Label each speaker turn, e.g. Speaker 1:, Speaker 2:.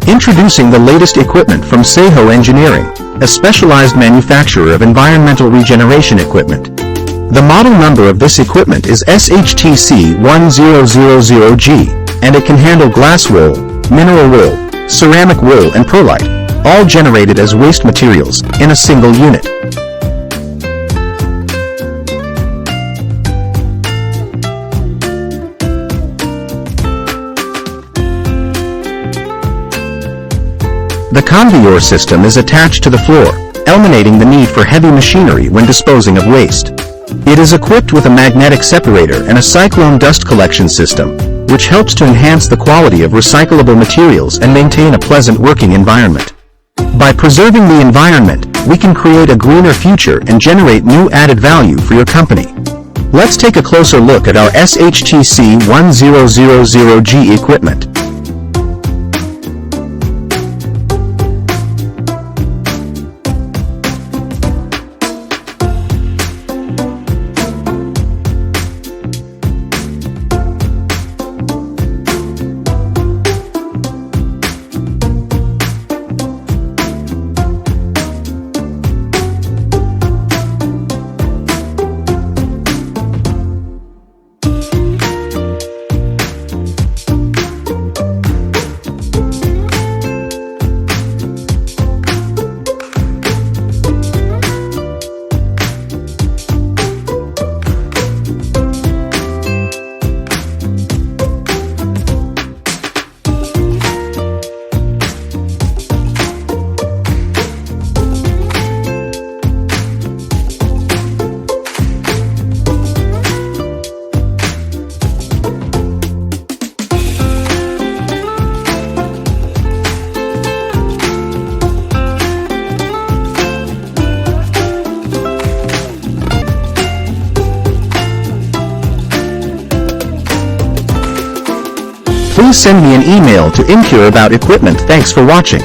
Speaker 1: Introducing the latest equipment from SEHO Engineering, a specialized manufacturer of environmental regeneration equipment. The model number of this equipment is SHT-C1000G, and it can handle glass wool, mineral wool, ceramic wool and perlite, all generated as waste materials, in a single unit. The conveyor system is attached to the floor, eliminating the need for heavy machinery when disposing of waste. It is equipped with a magnetic separator and a cyclone dust collection system, which helps to enhance the quality of recyclable materials and maintain a pleasant working environment. By preserving the environment, we can create a greener future and generate new added value for your company. Let's take a closer look at our SHT-C1000G equipment. Please send me an email to inquire about equipment. Thanks for watching.